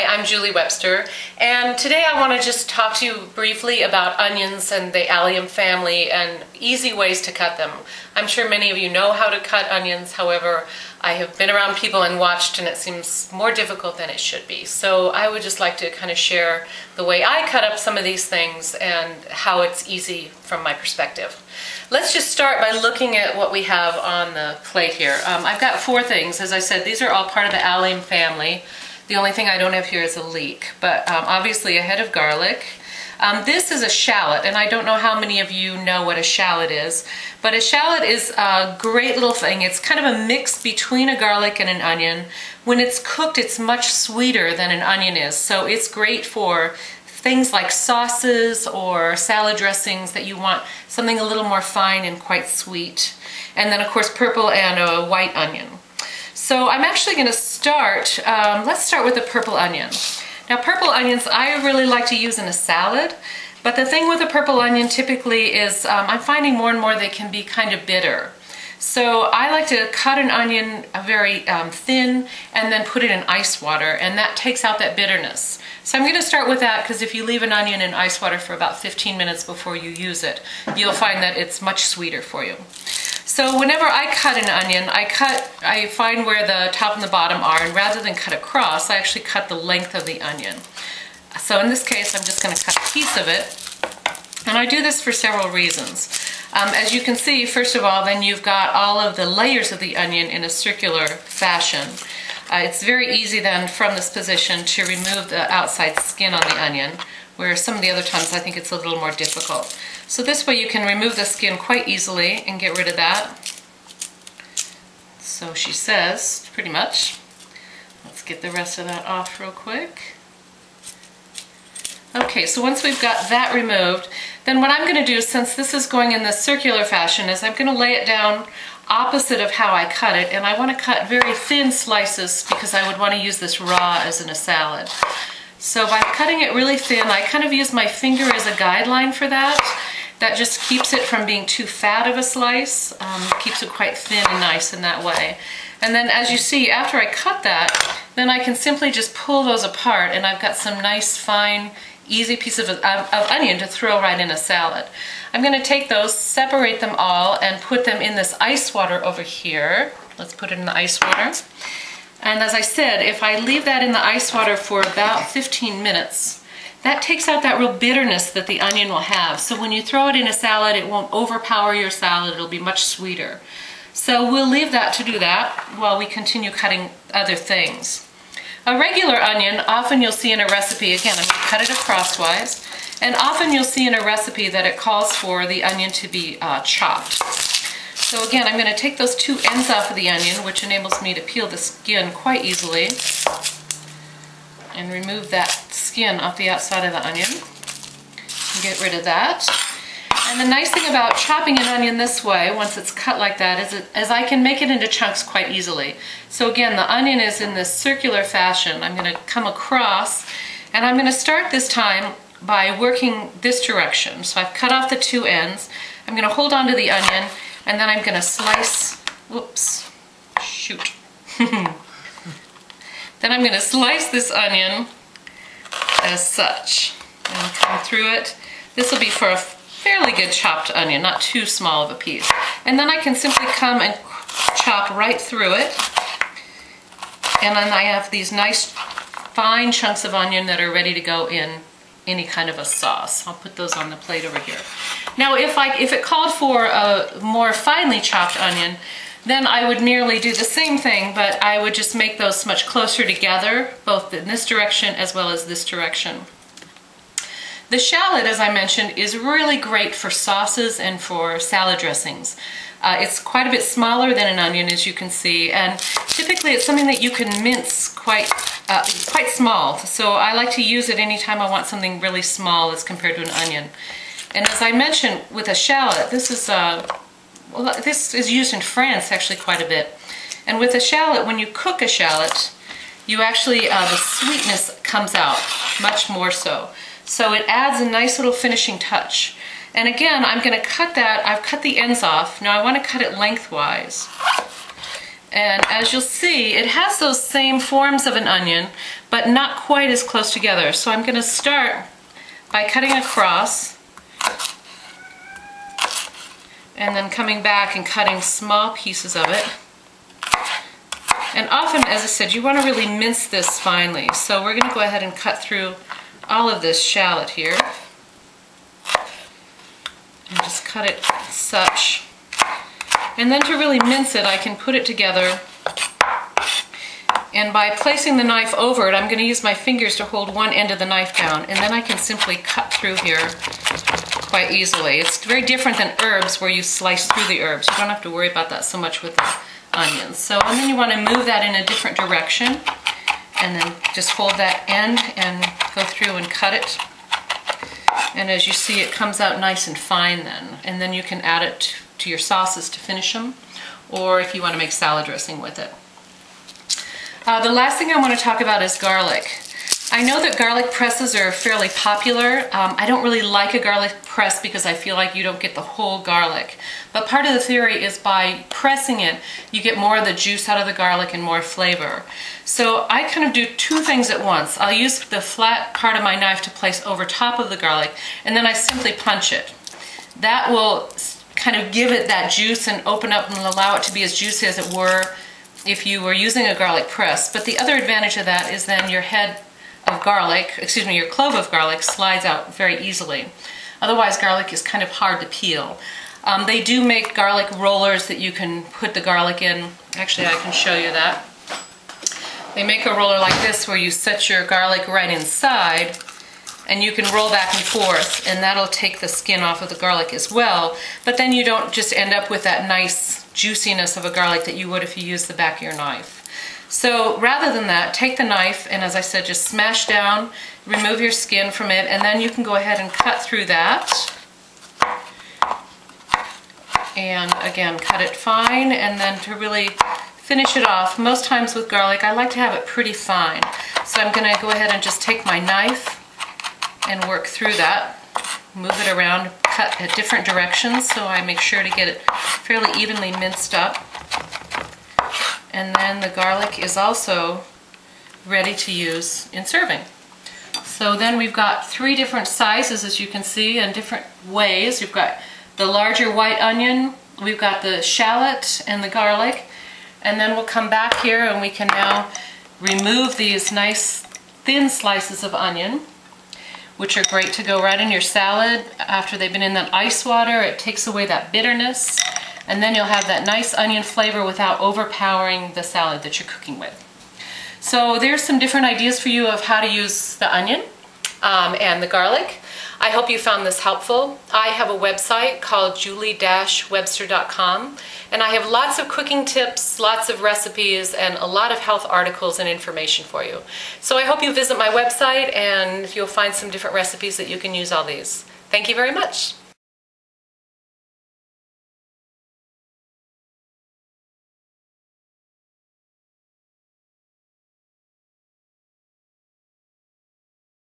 Hi, I'm Julie Webster, and today I want to just talk to you briefly about onions and the allium family and easy ways to cut them. I'm sure many of you know how to cut onions, however, I have been around people and watched and it seems more difficult than it should be. So I would just like to kind of share the way I cut up some of these things and how it's easy from my perspective. Let's just start by looking at what we have on the plate here. I've got four things. As I said, these are all part of the allium family. The only thing I don't have here is a leek, but obviously a head of garlic. This is a shallot, and I don't know how many of you know what a shallot is, but a shallot is a great little thing. It's kind of a mix between a garlic and an onion. When it's cooked, it's much sweeter than an onion is, so it's great for things like sauces or salad dressings that you want something a little more fine and quite sweet. And then of course purple and a white onion. So I'm actually going to start, let's start with the purple onion. Now purple onions I really like to use in a salad, but the thing with a purple onion typically is I'm finding more and more they can be kind of bitter. So I like to cut an onion very thin and then put it in ice water, and that takes out that bitterness. So I'm going to start with that because if you leave an onion in ice water for about 15 minutes before you use it, you'll find that it's much sweeter for you. So whenever I cut an onion, I find where the top and the bottom are, and rather than cut across, I actually cut the length of the onion. So in this case, I'm just going to cut a piece of it, and I do this for several reasons. As you can see, first of all, then you've got all of the layers of the onion in a circular fashion. It's very easy then from this position to remove the outside skin on the onion, where some of the other times I think it's a little more difficult. So this way you can remove the skin quite easily and get rid of that. So she says, pretty much. Let's get the rest of that off real quick. Okay, so once we've got that removed, then what I'm going to do, since this is going in the circular fashion, is I'm going to lay it down opposite of how I cut it, and I want to cut very thin slices because I would want to use this raw as in a salad. So by cutting it really thin, I kind of use my finger as a guideline for that. That just keeps it from being too fat of a slice, keeps it quite thin and nice in that way. And then as you see, after I cut that, then I can simply just pull those apart, and I've got some nice fine easy piece of onion to throw right in a salad. I'm going to take those, separate them all, and put them in this ice water over here. Let's put it in the ice water. And as I said, if I leave that in the ice water for about 15 minutes, that takes out that real bitterness that the onion will have. So when you throw it in a salad, it won't overpower your salad, it'll be much sweeter. So we'll leave that to do that while we continue cutting other things. A regular onion, often you'll see in a recipe, again, I'm going to cut it crosswise, and often you'll see in a recipe that it calls for the onion to be chopped. So again, I'm going to take those two ends off of the onion, which enables me to peel the skin quite easily, and remove that skin off the outside of the onion, and get rid of that. And the nice thing about chopping an onion this way, once it's cut like that, is I can make it into chunks quite easily. So again, the onion is in this circular fashion. I'm going to come across, and I'm going to start this time by working this direction. So I've cut off the two ends. I'm going to hold on to the onion, and then I'm going to slice, whoops, shoot. Then I'm going to slice this onion as such, and come through it. This will be for a fairly good chopped onion, not too small of a piece. And then I can simply come and chop right through it. And then I have these nice fine chunks of onion that are ready to go in any kind of a sauce. I'll put those on the plate over here. Now if it called for a more finely chopped onion, then I would merely do the same thing, but I would just make those much closer together, both in this direction as well as this direction. The shallot, as I mentioned, is really great for sauces and for salad dressings. It's quite a bit smaller than an onion, as you can see, and typically it's something that you can mince quite small. So I like to use it anytime I want something really small as compared to an onion. And as I mentioned, with a shallot, this is used in France actually quite a bit. And with a shallot, when you cook a shallot, you actually, the sweetness comes out much more so. So it adds a nice little finishing touch. And again, I'm going to cut that. I've cut the ends off. Now I want to cut it lengthwise. And as you'll see, it has those same forms of an onion, but not quite as close together. So I'm going to start by cutting across, and then coming back and cutting small pieces of it. And often, as I said, you want to really mince this finely. So we're going to go ahead and cut through all of this shallot here. And just cut it such. And then to really mince it, I can put it together. And by placing the knife over it, I'm going to use my fingers to hold one end of the knife down. And then I can simply cut through here quite easily. It's very different than herbs where you slice through the herbs. You don't have to worry about that so much with the onions. So, and then you want to move that in a different direction, and then just hold that end and go through and cut it. And as you see, it comes out nice and fine then. And then you can add it to your sauces to finish them, or if you want to make salad dressing with it. The last thing I want to talk about is garlic. I know that garlic presses are fairly popular. I don't really like a garlic press because I feel like you don't get the whole garlic. But part of the theory is by pressing it, you get more of the juice out of the garlic and more flavor. So I kind of do two things at once. I'll use the flat part of my knife to place over top of the garlic, and then I simply punch it. That will kind of give it that juice and open up and allow it to be as juicy as it were if you were using a garlic press. But the other advantage of that is then your head of garlic, excuse me, your clove of garlic slides out very easily. Otherwise, garlic is kind of hard to peel. They do make garlic rollers that you can put the garlic in. Actually, I can show you that. They make a roller like this where you set your garlic right inside, and you can roll back and forth, and that'll take the skin off of the garlic as well. But then you don't just end up with that nice juiciness of a garlic that you would if you used the back of your knife. So rather than that, take the knife and, as I said, just smash down, remove your skin from it, and then you can go ahead and cut through that. And again, cut it fine, and then to really finish it off, most times with garlic, I like to have it pretty fine. So I'm going to go ahead and just take my knife and work through that, move it around, cut at different directions so I make sure to get it fairly evenly minced up. And then the garlic is also ready to use in serving. So then we've got 3 different sizes, as you can see, in different ways. You've got the larger white onion, we've got the shallot and the garlic, and then we'll come back here and we can now remove these nice thin slices of onion, which are great to go right in your salad after they've been in that ice water. It takes away that bitterness. And then you'll have that nice onion flavor without overpowering the salad that you're cooking with. So there's some different ideas for you of how to use the onion and the garlic. I hope you found this helpful. I have a website called julie-webster.com, and I have lots of cooking tips, lots of recipes, and a lot of health articles and information for you. So I hope you visit my website and you'll find some different recipes that you can use all these. Thank you very much.